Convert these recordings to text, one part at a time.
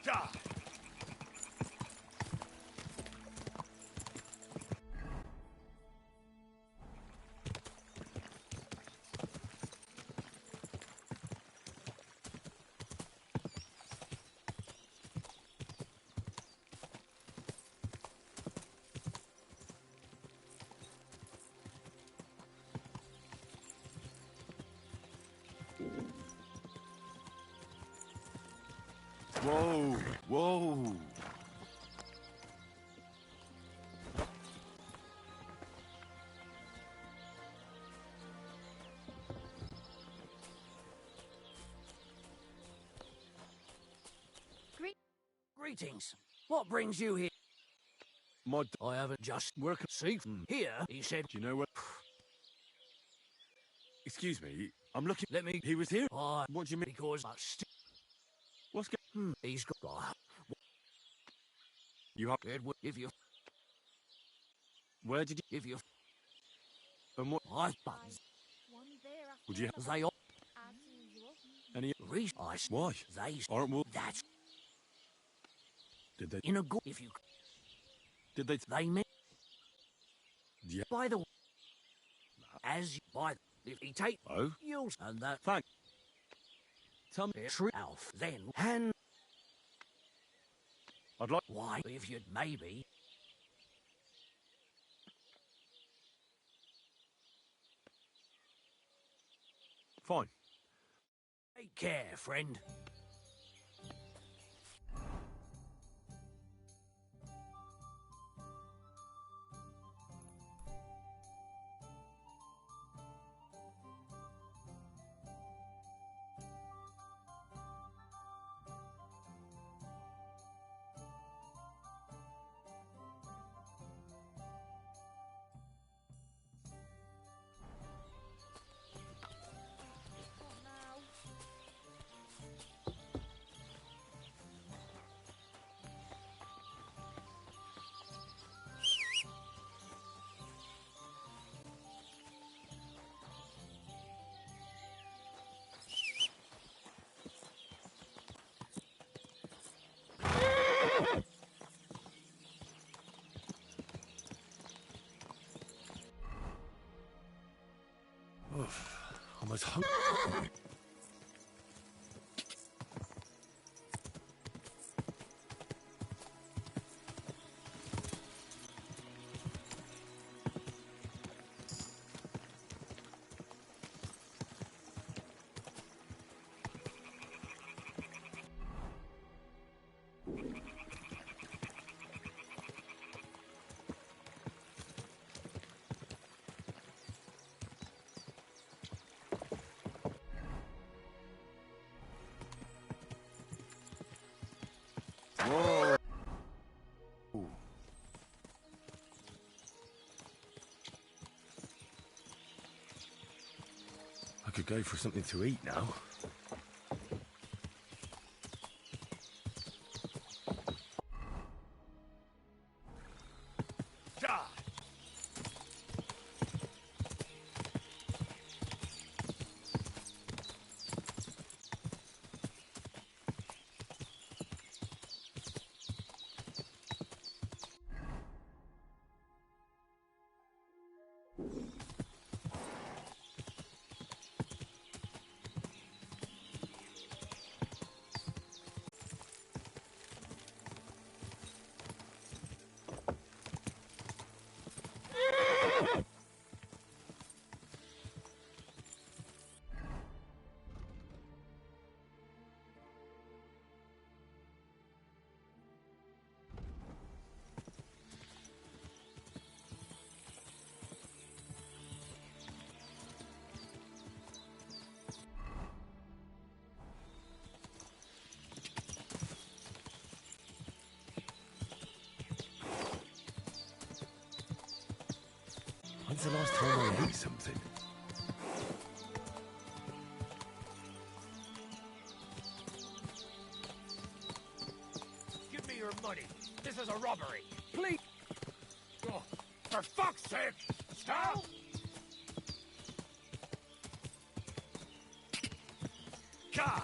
Gah! Whoa! Whoa! Greetings. What brings you here? I haven't just worked. See? Here, he said. Do you know what? Excuse me, I'm looking. Let me. He was here? What What do you mean? because What's going he's got. You have. Edward, if you. Where did you. If you. And what? I. Would you. They all. Any. I. Why? They. Aren't we? That's. Did they. In a good. If you. Did they. They meant. Yeah. By the way. As by. If he take. Oh? You'll. And that. Thank. Tell me. True. Alf. Then. And. I'd like. Why? If you'd maybe. Fine. Take care, friend. I'm as hungry. Whoa! I could go for something to eat now. Gah! When's the last time I ate something? Give me your money. This is a robbery. Please. Oh, for fuck's sake! Stop! Gah!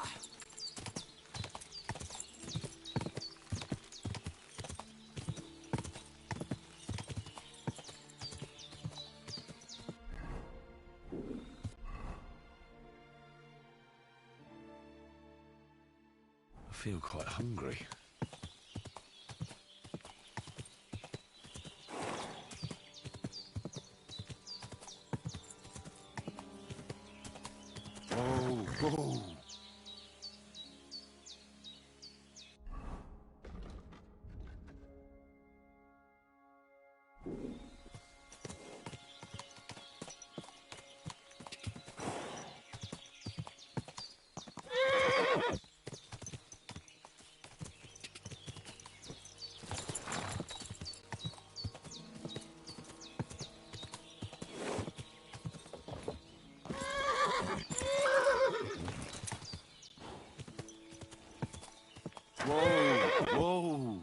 I feel quite hungry. Whoa, whoa. Whoa, whoa.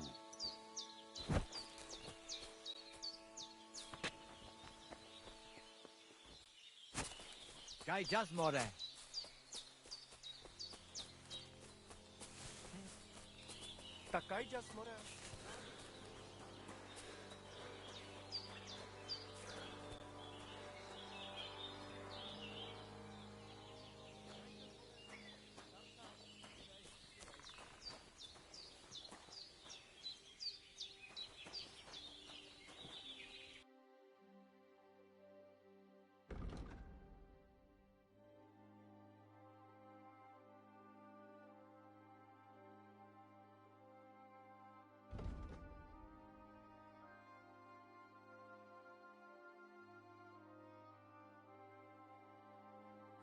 Gai just more. Takai just more.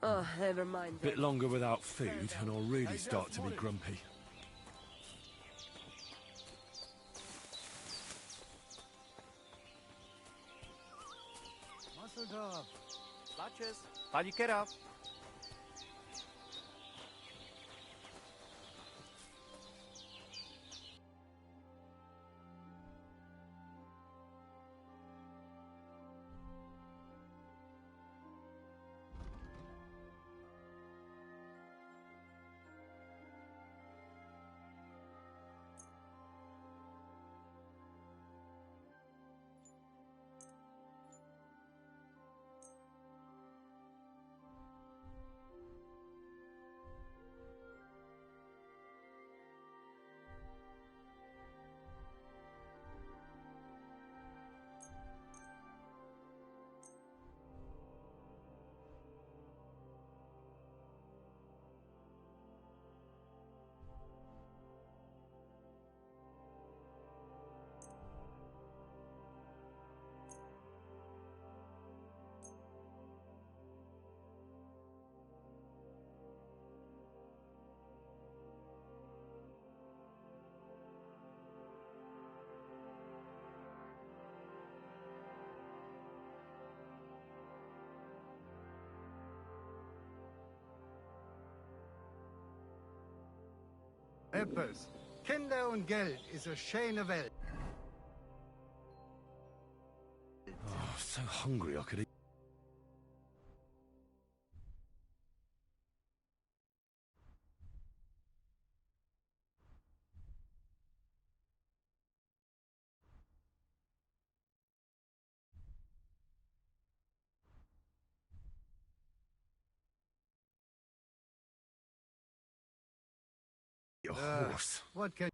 Oh, never mind. Bit longer without food, and I'll really start to be grumpy. Muscle dog. Clutches. How'd you get up? Apples. Kinder und Geld ist eine schöne Welt. Oh, so hungry I could eat. A horse. What can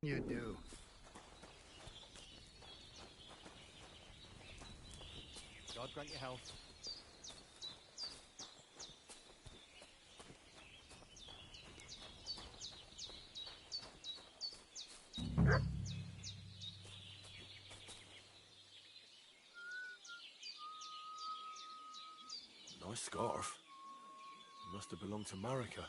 you do? God grant you health. Nice scarf. Must have belonged to Marika.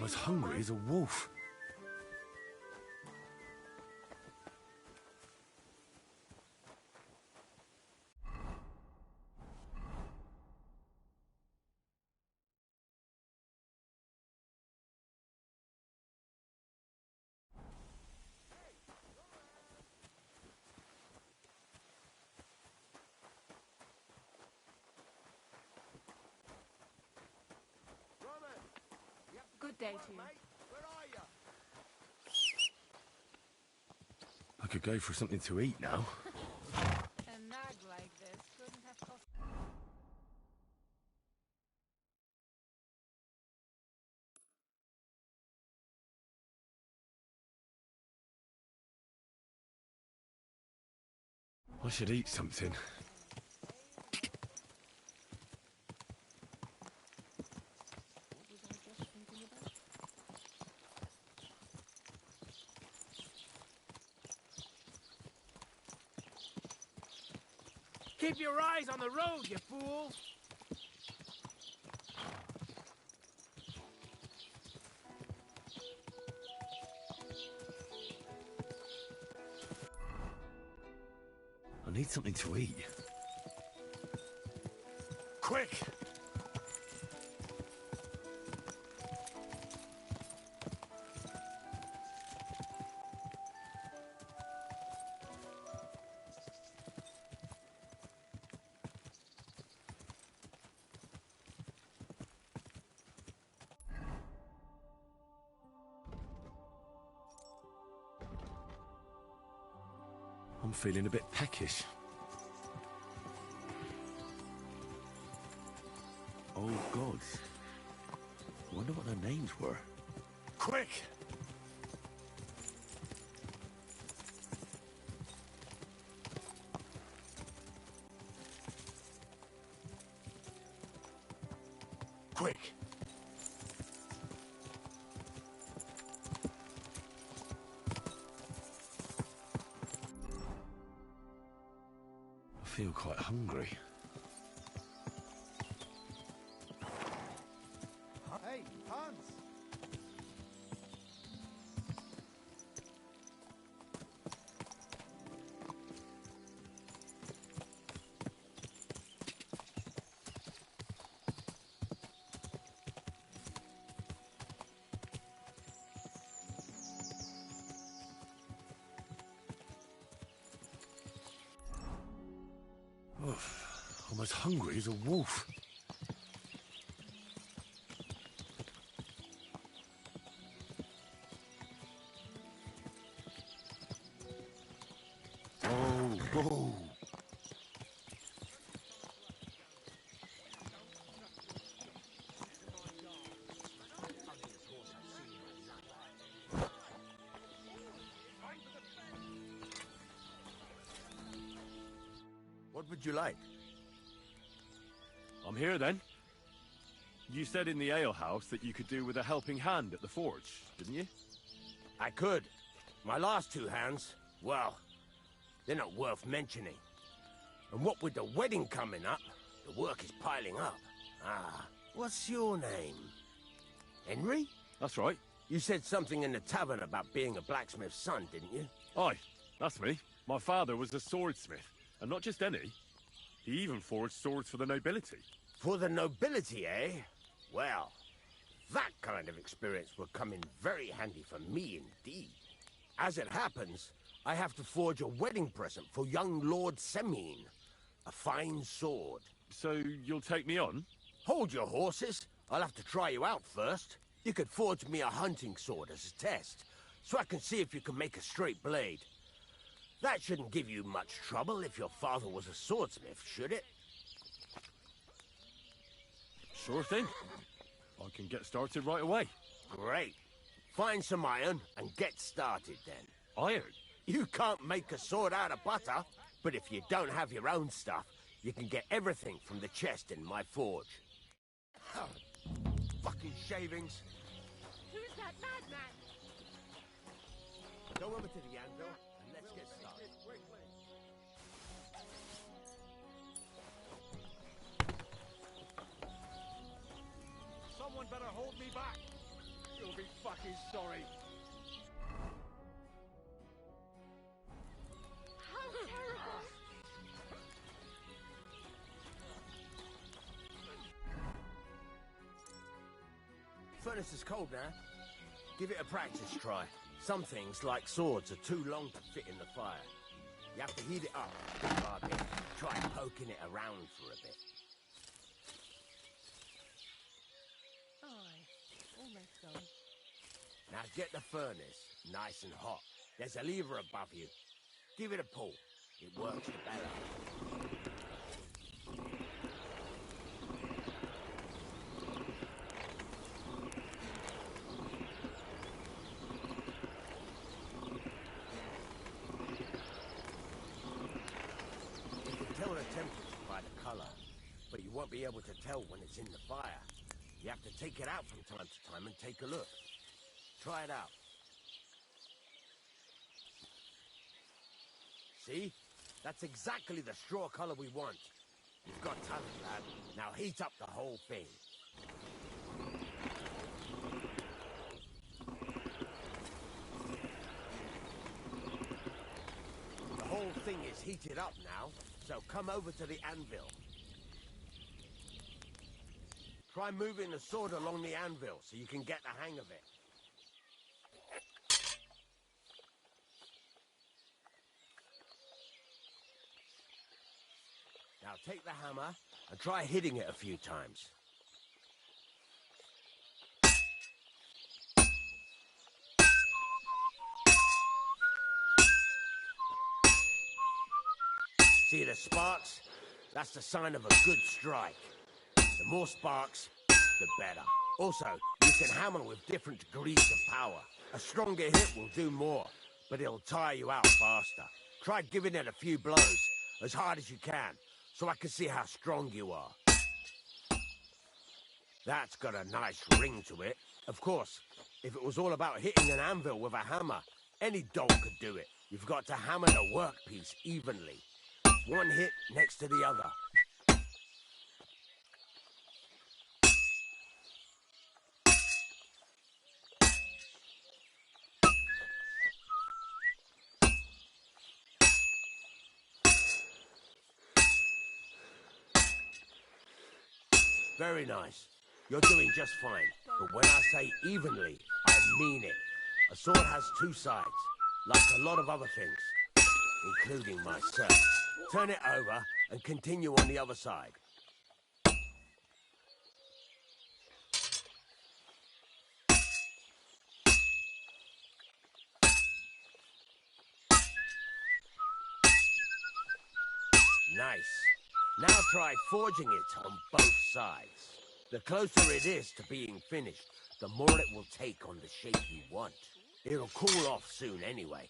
I'm as hungry as a wolf. Good day to you. I could go for something to eat now. A nag like this couldn't have cost... I should eat something. Keep your eyes on the road, you fool! I need something to eat. Quick! I'm feeling a bit peckish. Oh, gods. I wonder what their names were. Quick! Quick! I feel quite hungry. Hey, Hans! I'm as hungry as a wolf. Oh, whoa. What would you like? I'm here then. You said in the alehouse that you could do with a helping hand at the forge, didn't you? I could. My last two hands, well, they're not worth mentioning. And what with the wedding coming up, the work is piling up. Ah, what's your name? Henry? That's right. You said something in the tavern about being a blacksmith's son, didn't you? Aye, that's me. My father was a swordsmith, and not just any. He even forged swords for the nobility. For the nobility, eh? Well, that kind of experience would come in very handy for me indeed. As it happens, I have to forge a wedding present for young Lord Semine. A fine sword. So you'll take me on? Hold your horses. I'll have to try you out first. You could forge me a hunting sword as a test, so I can see if you can make a straight blade. That shouldn't give you much trouble if your father was a swordsmith, should it? Sure thing. I can get started right away. Great. Find some iron and get started then. Iron? You can't make a sword out of butter, but if you don't have your own stuff, you can get everything from the chest in my forge. Fucking shavings. Who's that madman? Go over to the anvil and let's get started. Someone better hold me back. You'll be fucking sorry. How terrible! Furnace is cold now. Give it a practice try. Some things, like swords, are too long to fit in the fire. You have to heat it up bit by bit. Try poking it around for a bit. Aye, almost done. Now get the furnace nice and hot. There's a lever above you. Give it a pull. It works the better. Tell the temperature by the color, but you won't be able to tell when it's in the fire. You have to take it out from time to time and take a look. Try it out. See? That's exactly the straw color we want. You've got talent, lad. Now heat up the whole thing. The whole thing is heated up now. So come over to the anvil. Try moving the sword along the anvil so you can get the hang of it. Now take the hammer and try hitting it a few times. See the sparks? That's the sign of a good strike. The more sparks, the better. Also, you can hammer with different degrees of power. A stronger hit will do more, but it'll tire you out faster. Try giving it a few blows, as hard as you can, so I can see how strong you are. That's got a nice ring to it. Of course, if it was all about hitting an anvil with a hammer, any dog could do it. You've got to hammer the workpiece evenly. One hit next to the other. Very nice. You're doing just fine. But when I say evenly, I mean it. A sword has two sides, like a lot of other things, including myself. Turn it over and continue on the other side. Nice. Now try forging it on both sides. The closer it is to being finished, the more it will take on the shape you want. It'll cool off soon anyway.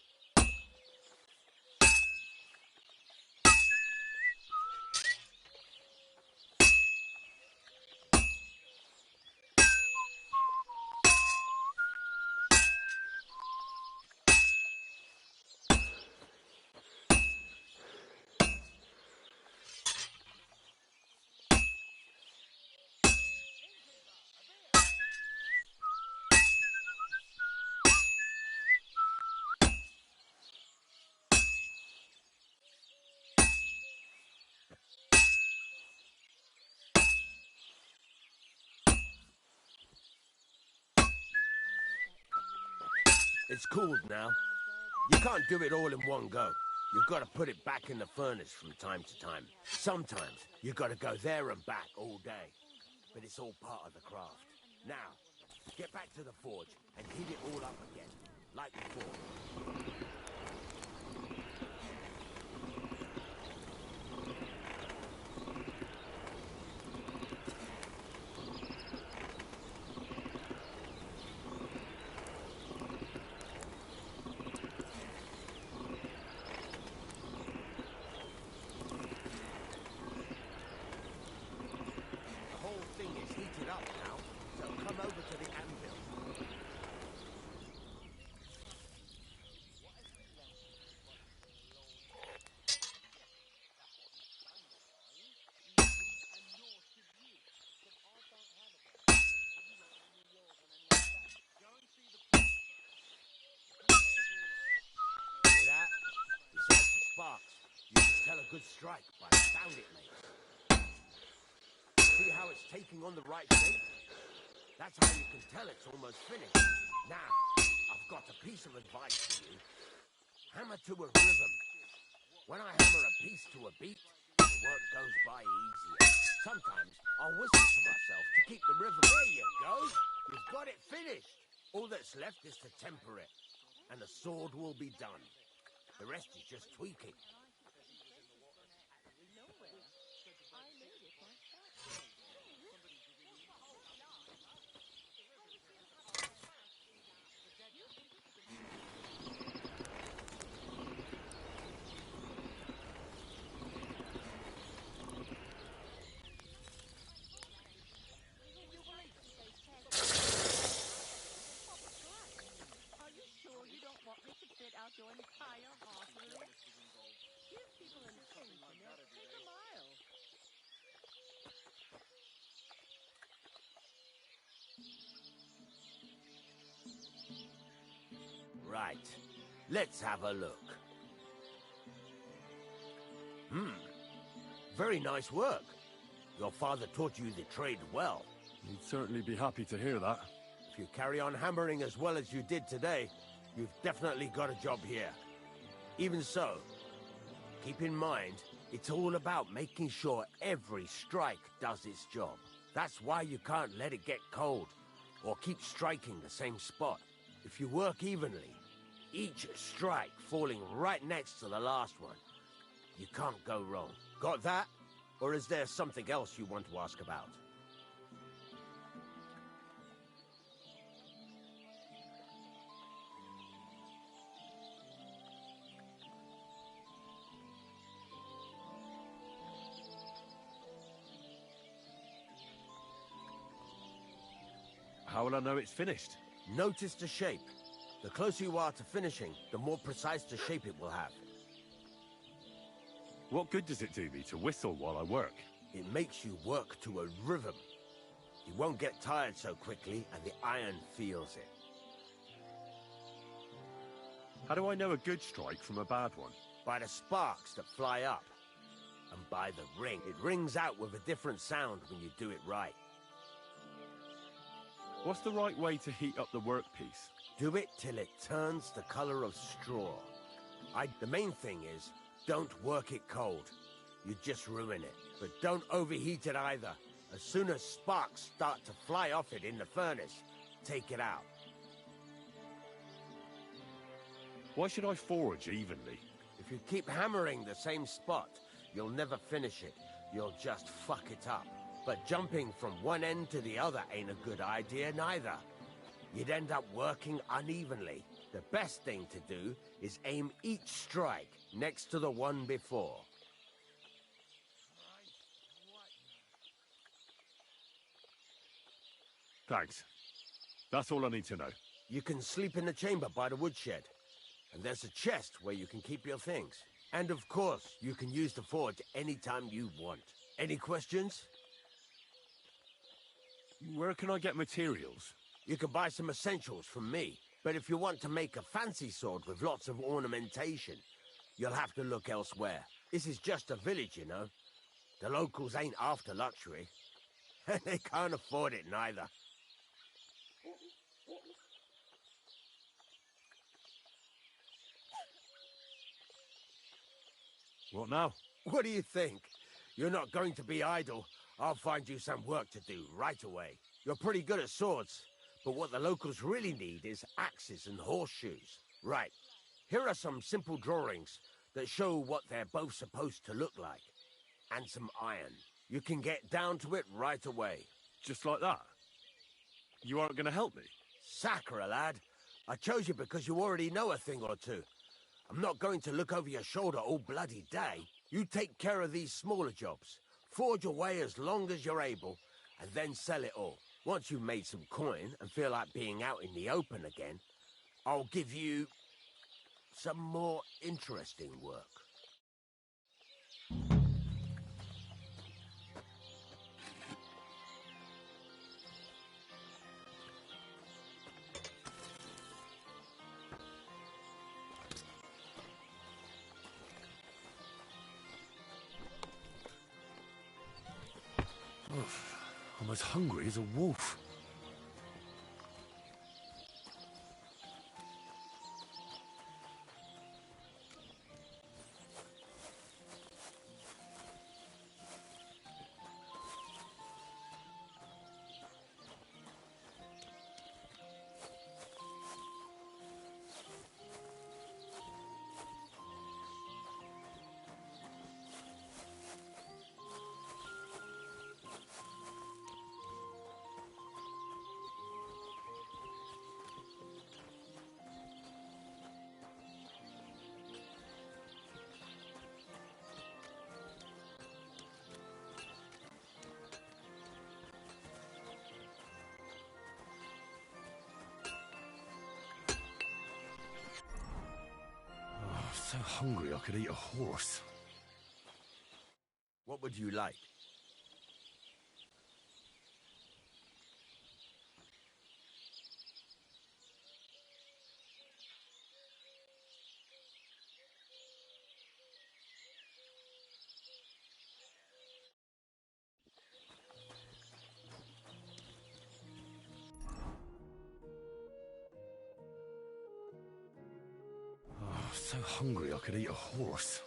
It's cooled now. You can't do it all in one go. You've got to put it back in the furnace from time to time. Sometimes you've got to go there and back all day. But it's all part of the craft. Now, get back to the forge and heat it all up again, like before. Up now, so come over to the anvil. tell a good strike by the sound it makes. See how it's taking on the right shape? That's how you can tell it's almost finished. Now, I've got a piece of advice for you. Hammer to a rhythm. When I hammer a piece to a beat, the work goes by easier. Sometimes I'll whistle to myself to keep the rhythm. There you go. You've got it finished. All that's left is to temper it, and the sword will be done. The rest is just tweaking. Your entire artery. Give people an inch and they'll take a mile. Right. Let's have a look. Very nice work. Your father taught you the trade well. You'd certainly be happy to hear that. If you carry on hammering as well as you did today, you've definitely got a job here. Even so, keep in mind, it's all about making sure every strike does its job. That's why you can't let it get cold, or keep striking the same spot. If you work evenly, each strike falling right next to the last one, you can't go wrong. Got that? Or is there something else you want to ask about? How will I know it's finished? Notice the shape. The closer you are to finishing, the more precise the shape it will have. What good does it do me to whistle while I work? It makes you work to a rhythm. You won't get tired so quickly, and the iron feels it. How do I know a good strike from a bad one? By the sparks that fly up, and by the ring. It rings out with a different sound when you do it right. What's the right way to heat up the workpiece? Do it till it turns the color of straw. The main thing is, don't work it cold. You just ruin it. But don't overheat it either. As soon as sparks start to fly off it in the furnace, take it out. Why should I forge evenly? If you keep hammering the same spot, you'll never finish it. You'll just fuck it up. But jumping from one end to the other ain't a good idea neither. You'd end up working unevenly. The best thing to do is aim each strike next to the one before. Thanks. That's all I need to know. You can sleep in the chamber by the woodshed. And there's a chest where you can keep your things. And of course, you can use the forge anytime you want. Any questions? Where can I get materials? You can buy some essentials from me. But if you want to make a fancy sword with lots of ornamentation, you'll have to look elsewhere. This is just a village, you know. The locals ain't after luxury. They can't afford it neither. What now? What do you think? You're not going to be idle. I'll find you some work to do right away. You're pretty good at swords, but what the locals really need is axes and horseshoes. Right. Here are some simple drawings that show what they're both supposed to look like. And some iron. You can get down to it right away. Just like that? You aren't going to help me? Sacre, lad. I chose you because you already know a thing or two. I'm not going to look over your shoulder all bloody day. You take care of these smaller jobs. Forge away as long as you're able, and then sell it all. Once you've made some coin and feel like being out in the open again, I'll give you some more interesting work. I'm as hungry as a wolf. So hungry I could eat a horse. What would you like? So hungry I could eat a horse.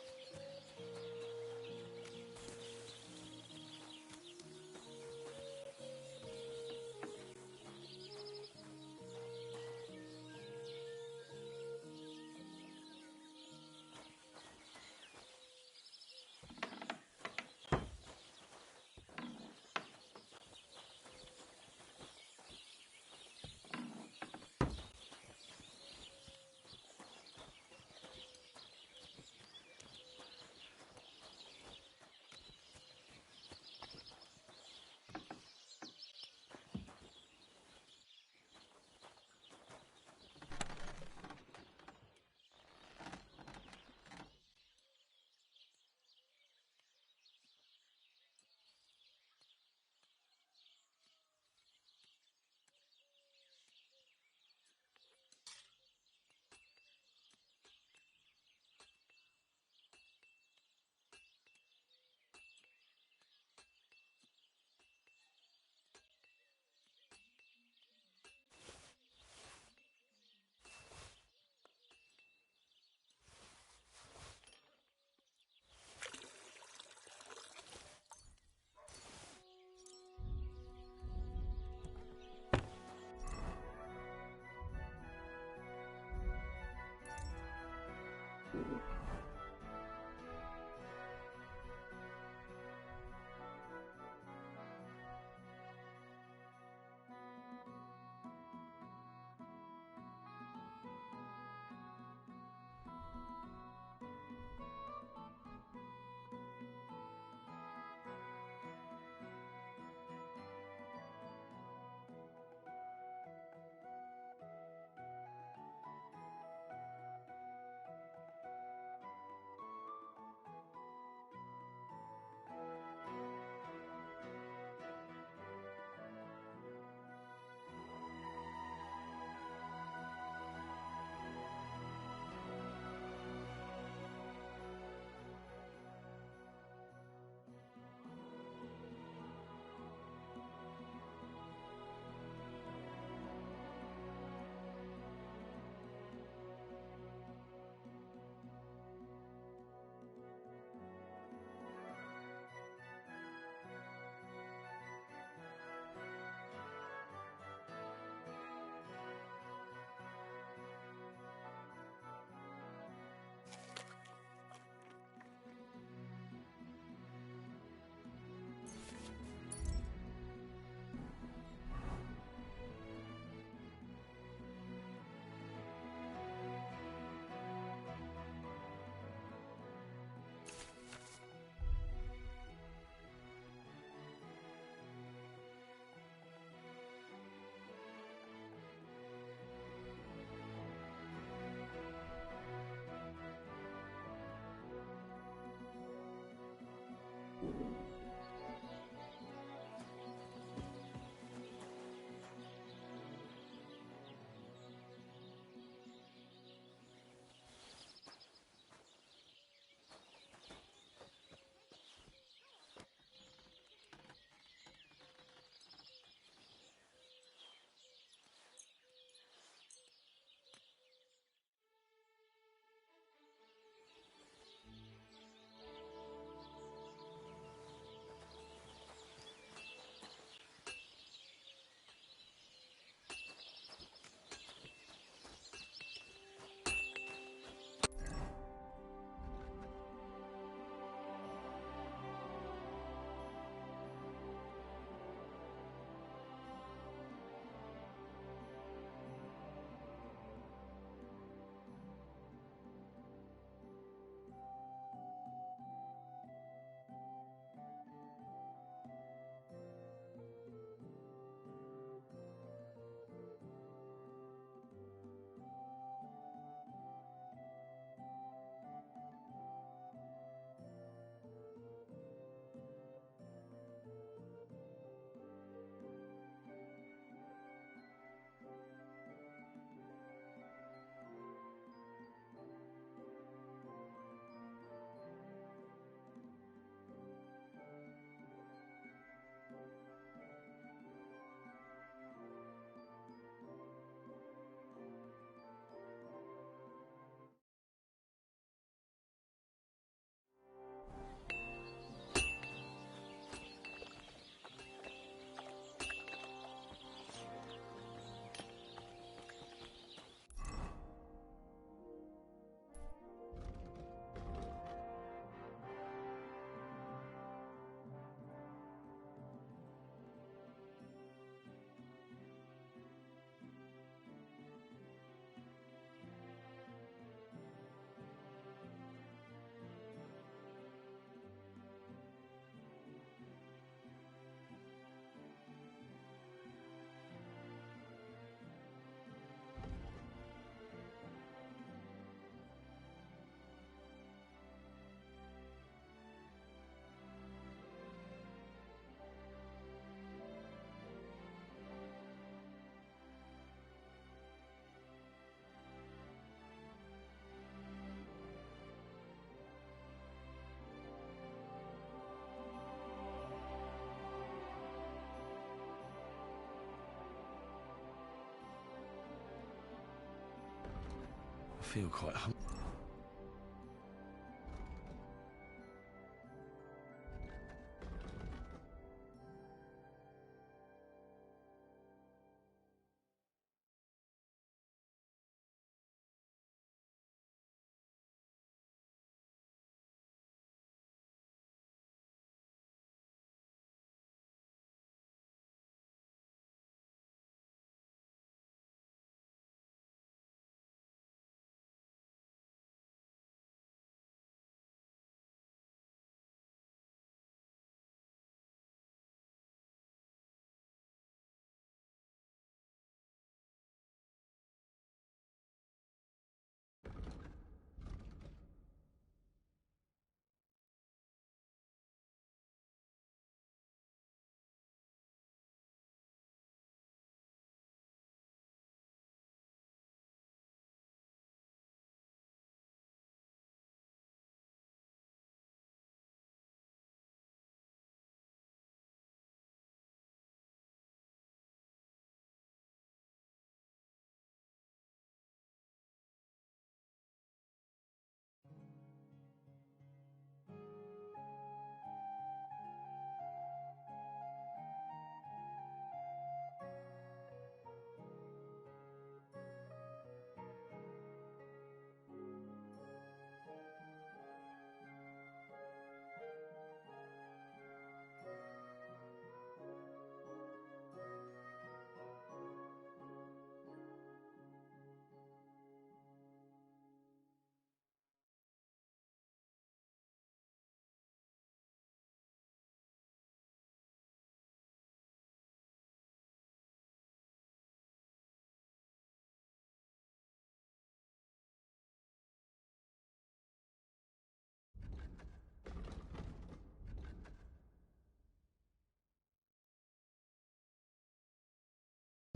feel quite hungry.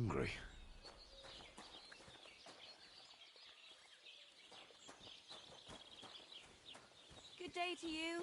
Hungry. Good day to you.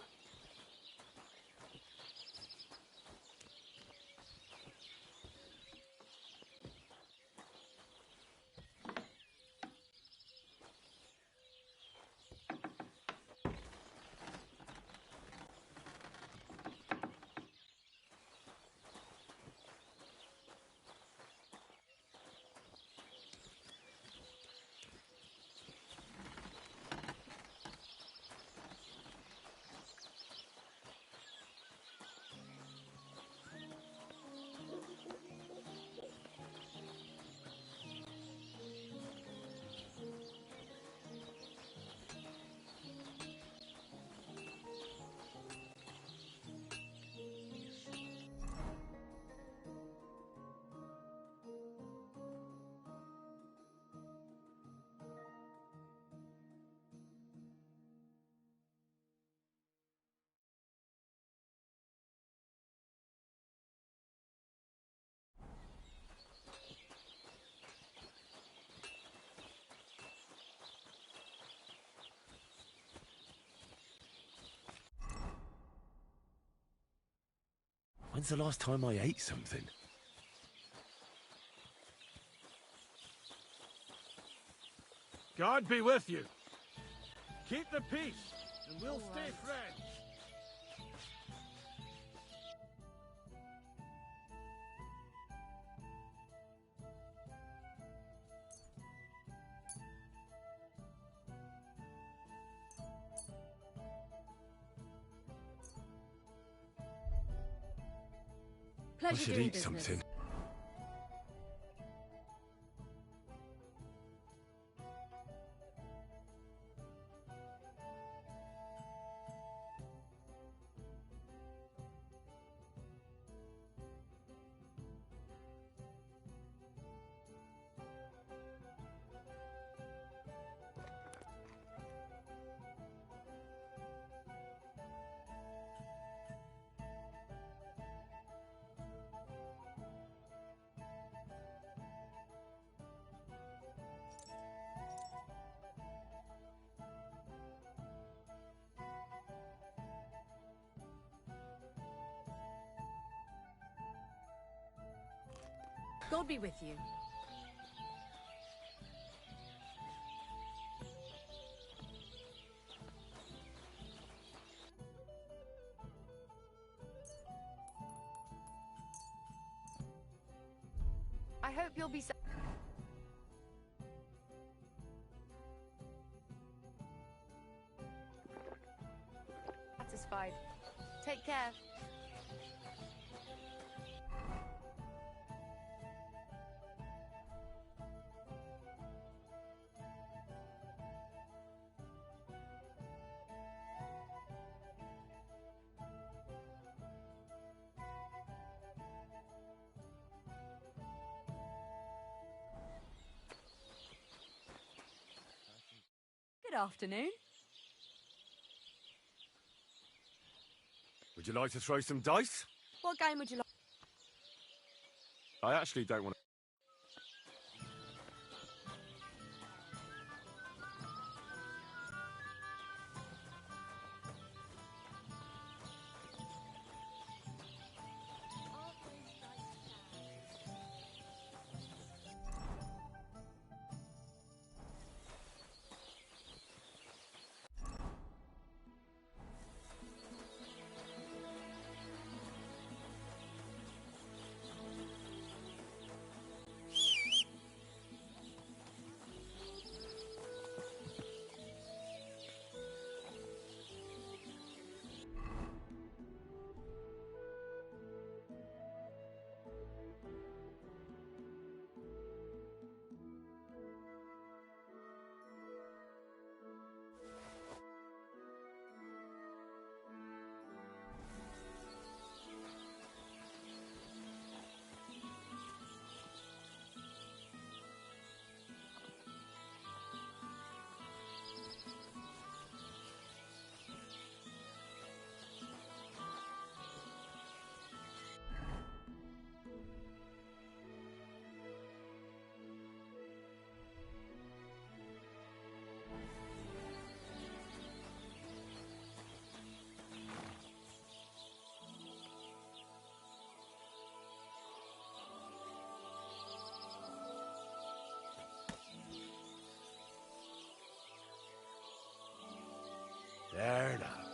When's the last time I ate something? God be with you. Keep the peace, and we'll stay friends. I Pleasure should doing eat business. something. God be with you. hope you'll be satisfied. Take care. Good afternoon. Would you like to throw some dice? What game would you like? I actually don't want to... There now.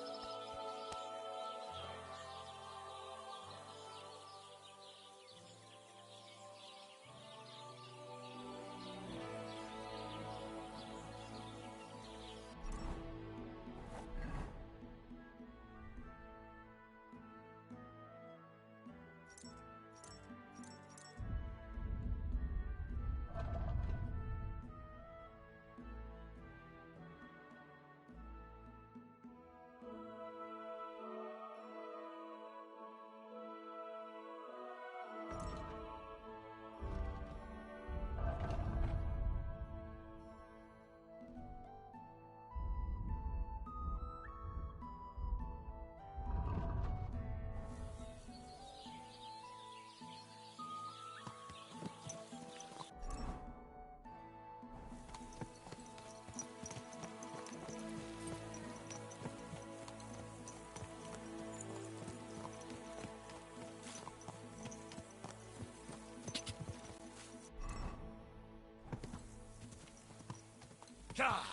Ah!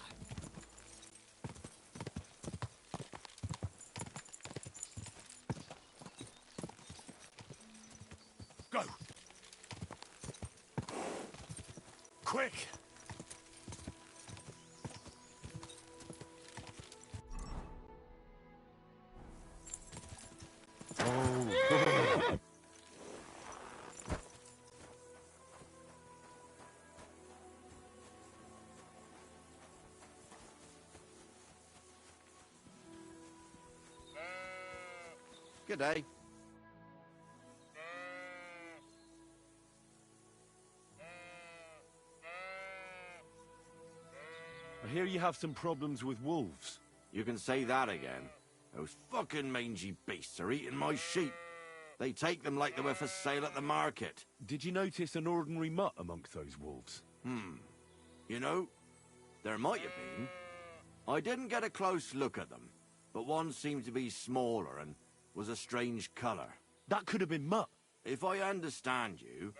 Go! Quick! Good day. I hear you have some problems with wolves. You can say that again. Those fucking mangy beasts are eating my sheep. They take them like they were for sale at the market. Did you notice an ordinary mutt amongst those wolves? You know, there might have been. I didn't get a close look at them, but one seemed to be smaller and was a strange colour. That could have been Mutt. If I understand you,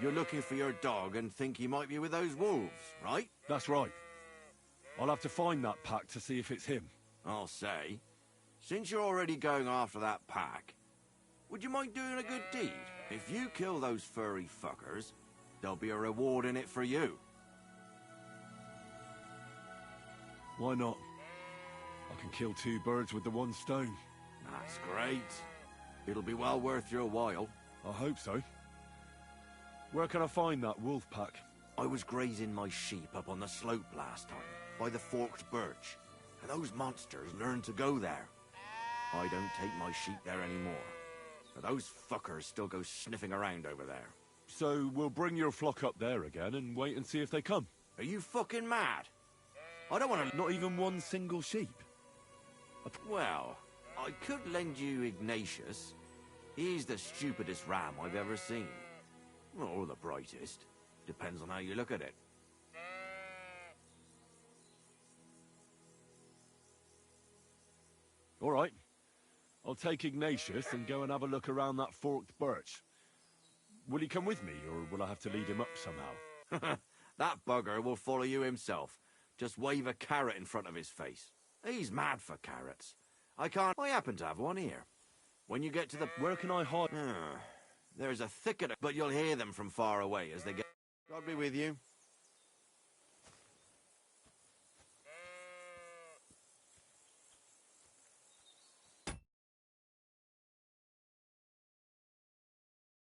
you're looking for your dog and think he might be with those wolves, right? That's right. I'll have to find that pack to see if it's him. I'll say, since you're already going after that pack, would you mind doing a good deed? If you kill those furry fuckers, There'll be a reward in it for you. Why not? I can kill 2 birds with the 1 stone. That's great. It'll be well worth your while. I hope so. Where can I find that wolf pack? I was grazing my sheep up on the slope last time, by the forked birch, and those monsters learned to go there. I don't take my sheep there anymore, but those fuckers still go sniffing around over there. So we'll bring your flock up there again and wait and see if they come. Are you fucking mad? I don't want to... Not even 1 single sheep? Well, I could lend you Ignatius. He's the stupidest ram I've ever seen. Or the brightest. Depends on how you look at it. All right. I'll take Ignatius and go and have a look around that forked birch. Will he come with me, or will I have to lead him up somehow? That bugger will follow you himself. Just wave a carrot in front of his face. He's mad for carrots. I happen to have one here. When you get to the... Where can I hide? There's a thicket, but you'll hear them from far away as they get... God be with you.